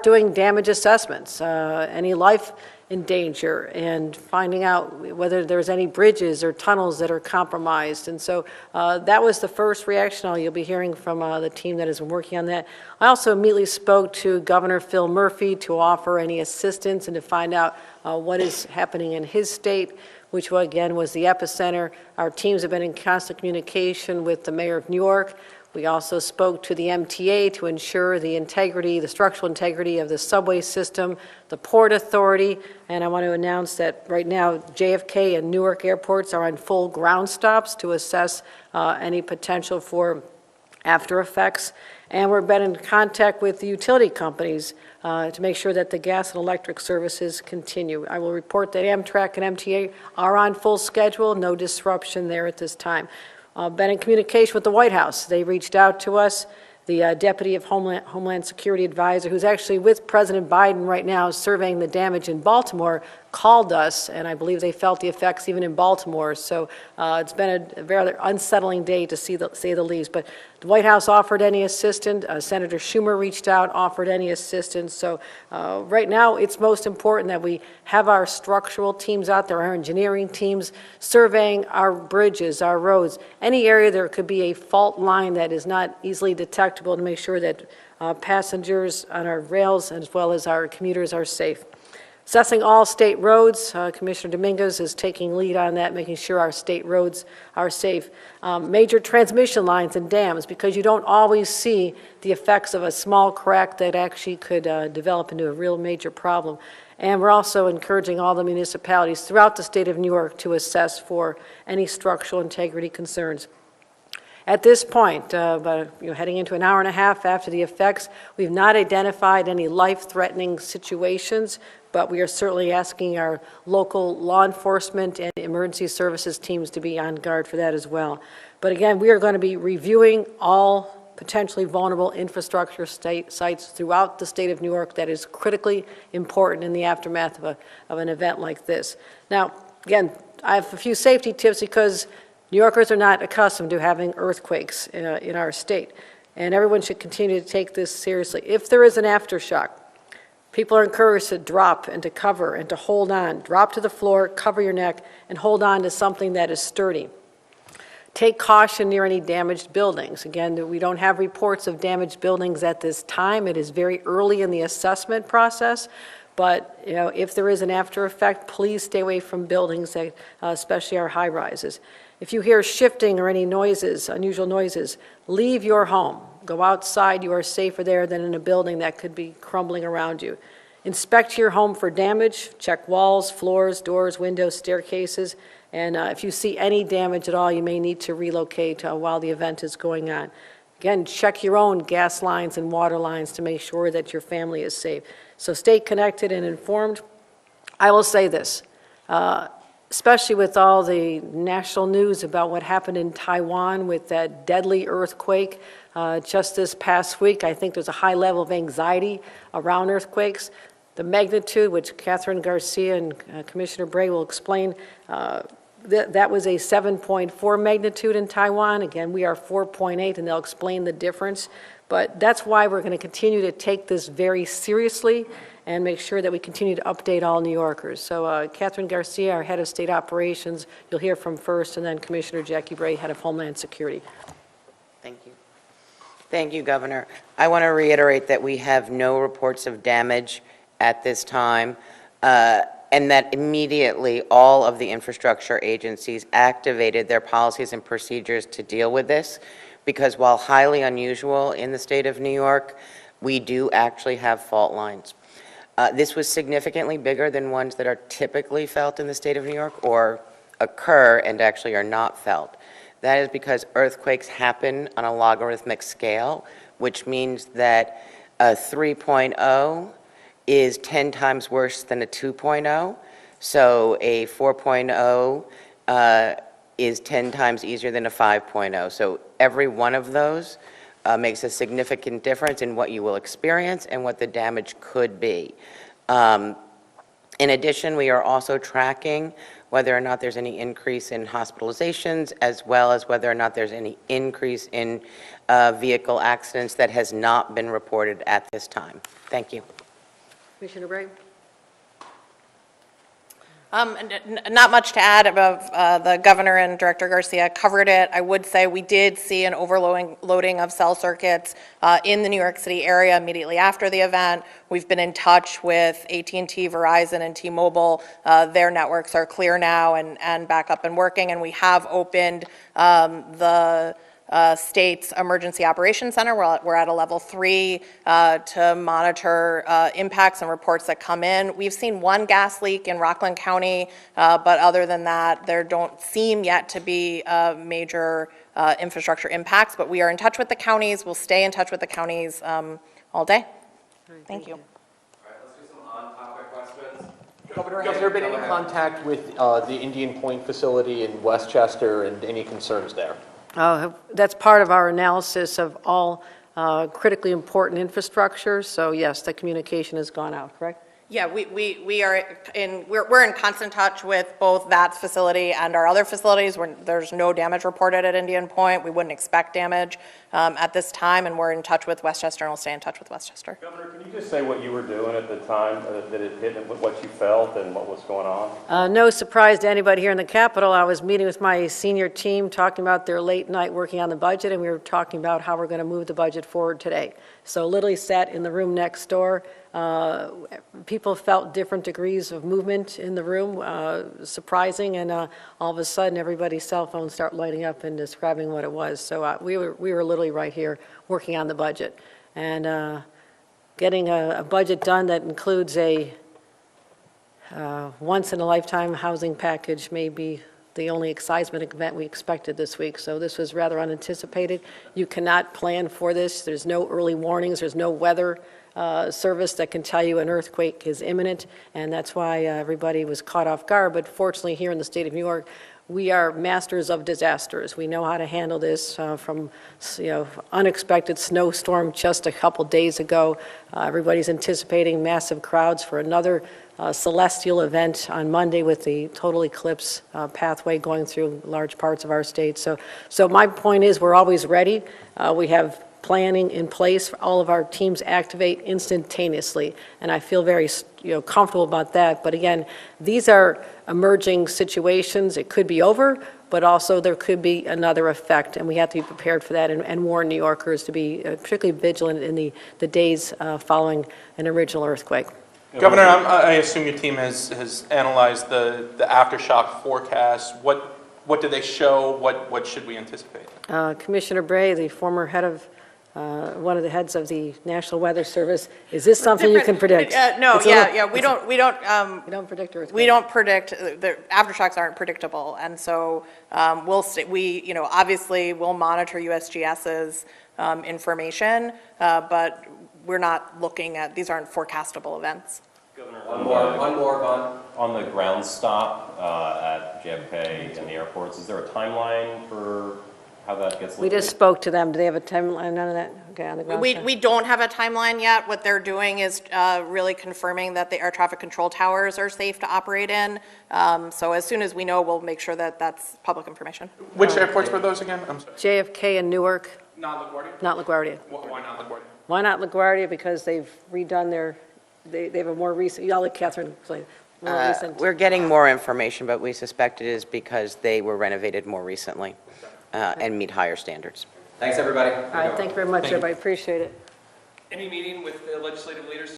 start doing damage assessments, any life in danger, and finding out whether there's any bridges or tunnels that are compromised. And so that was the first reaction. You'll be hearing from the team that has been working on that. I also immediately spoke to Governor Phil Murphy to offer any assistance and to find out what is happening in his state, which again was the epicenter. Our teams have been in constant communication with the mayor of New York. We also spoke to the MTA to ensure the integrity, the structural integrity of the subway system, the Port Authority, and I want to announce that right now JFK and Newark airports are on full ground stops to assess any potential for after effects. And we've been in contact with the utility companies to make sure that the gas and electric services continue. I will report that Amtrak and MTA are on full schedule, no disruption there at this time. Been in communication with the White House. They reached out to us. The Deputy of Homeland Security Advisor, who's actually with President Biden right now surveying the damage in Baltimore, called us, and I believe they felt the effects even in Baltimore. So it's been a very unsettling day to say the least. But the White House offered any assistance. Senator Schumer reached out, offered any assistance. So right now it's most important that we have our structural teams out there, our engineering teams, surveying our bridges, our roads, any area there could be a fault line that is not easily detectable, to make sure that passengers on our rails as well as our commuters are safe. Assessing all state roads, Commissioner Dominguez is taking lead on that, making sure our state roads are safe. Major transmission lines and dams, because you don't always see the effects of a small crack that actually could develop into a real major problem. And we're also encouraging all the municipalities throughout the state of New York to assess for any structural integrity concerns. At this point, heading into an hour and a half after the effects, we've not identified any life-threatening situations, but we are certainly asking our local law enforcement and emergency services teams to be on guard for that as well. But again, we are going to be reviewing all potentially vulnerable infrastructure sites throughout the state of New York that is critically important in the aftermath of an event like this. Now, again, I have a few safety tips because New Yorkers are not accustomed to having earthquakes in our state, and everyone should continue to take this seriously. If there is an aftershock, people are encouraged to drop and to cover and to hold on. Drop to the floor, cover your neck, and hold on to something that is sturdy. Take caution near any damaged buildings. Again, we don't have reports of damaged buildings at this time. It is very early in the assessment process. But if there is an after effect, please stay away from buildings, that, especially our high rises. If you hear shifting or any noises, unusual noises, leave your home. Go outside. You are safer there than in a building that could be crumbling around you. Inspect your home for damage. Check walls, floors, doors, windows, staircases. And if you see any damage at all, you may need to relocate while the event is going on. Again, check your own gas lines and water lines to make sure that your family is safe. So stay connected and informed. I will say this, especially with all the national news about what happened in Taiwan with that deadly earthquake just this past week. I think there's a high level of anxiety around earthquakes. The magnitude, which Catherine Garcia and Commissioner Bray will explain, that was a 7.4 magnitude in Taiwan. Again, we are 4.8, and they'll explain the difference. But that's why we're going to continue to take this very seriously and make sure that we continue to update all New Yorkers. So Catherine Garcia, our head of state operations, you'll hear from first, and then Commissioner Jackie Bray, head of Homeland Security. Thank you. Thank you, Governor. I want to reiterate that we have no reports of damage at this time, and that immediately all of the infrastructure agencies activated their policies and procedures to deal with this, because while highly unusual in the state of New York, we do actually have fault lines. This was significantly bigger than ones that are typically felt in the state of New York or occur and actually are not felt. That is because earthquakes happen on a logarithmic scale, which means that a 3.0 is 10 times worse than a 2.0. So a 4.0 is 10 times easier than a 5.0. So every one of those makes a significant difference in what you will experience and what the damage could be. In addition, we are also tracking whether or not there's any increase in hospitalizations, as well as whether or not there's any increase in vehicle accidents that has not been reported at this time. Thank you. Commissioner Bray? Not much to add above, the governor and Director Garcia covered it. I would say we did see an overloading of cell circuits in the New York City area immediately after the event. We've been in touch with AT&T, Verizon, and T-Mobile. Their networks are clear now and back up and working, and we have opened the state's Emergency Operations Center. We're at a level 3 to monitor impacts and reports that come in. We've seen one gas leak in Rockland County, but other than that, there don't seem yet to be major infrastructure impacts, but we are in touch with the counties. We'll stay in touch with the counties all day. Thank you. All right, let's do some on-topic questions. Governor, has there been any contact with the Indian Point facility in Westchester and any concerns there? That's part of our analysis of all critically important infrastructure. So yes, the communication has gone out, correct? Yeah, we're in constant touch with both that facility and our other facilities. There's no damage reported at Indian Point. We wouldn't expect damage at this time, and we're in touch with Westchester, and we'll stay in touch with Westchester. Governor, can you just say what you were doing at the time that it hit and what you felt and what was going on? No surprise to anybody here in the Capitol. I was meeting with my senior team, talking about their late night working on the budget, and we were talking about how we're going to move the budget forward today. So literally sat in the room next door. People felt different degrees of movement in the room, surprising, and all of a sudden everybody's cell phones start lighting up and describing what it was. So we were literally right here working on the budget and getting a budget done that includes a once-in-a-lifetime housing package may be the only excitement event we expected this week. So this was rather unanticipated. You cannot plan for this. There's no early warnings. There's no weather service that can tell you an earthquake is imminent, and that's why everybody was caught off guard. But fortunately, here in the state of New York, we are masters of disasters. We know how to handle this from unexpected snowstorm just a couple days ago. Everybody's anticipating massive crowds for another celestial event on Monday with the total eclipse pathway going through large parts of our state. So my point is we're always ready. We have planning in place. All of our teams activate instantaneously, and I feel very comfortable about that. But again, these are emerging situations. It could be over, but also there could be another effect, and we have to be prepared for that and warn New Yorkers to be particularly vigilant in the days following an original earthquake. Governor, I assume your team has analyzed the aftershock forecast. What do they show? What should we anticipate? Commissioner Bray, the former head of one of the heads of the National Weather Service, is this something you can predict? No, we don't predict earthquakes. We don't predict, the aftershocks aren't predictable, and so obviously we'll monitor USGS's information, but we're not looking at, these aren't forecastable events. Governor, one more, Vaughn. On the ground stop at JFK and the airports, is there a timeline for how that gets We just spoke to them. Do they have a timeline? None of that? Okay, on the ground. We don't have a timeline yet. What they're doing is really confirming that the air traffic control towers are safe to operate in. So as soon as we know, we'll make sure that that's public information. Which airports were those again? I'm sorry. JFK and Newark. Not LaGuardia? Not LaGuardia. Why not LaGuardia? Why not LaGuardia? Because they've redone they have a more recent, I'll let Catherine explain. More recent. We're getting more information, but we suspect it is because they were renovated more recently and meet higher standards. Thanks, everybody. All right, thank you very much, everybody. Appreciate it. Any meeting with the legislative leaders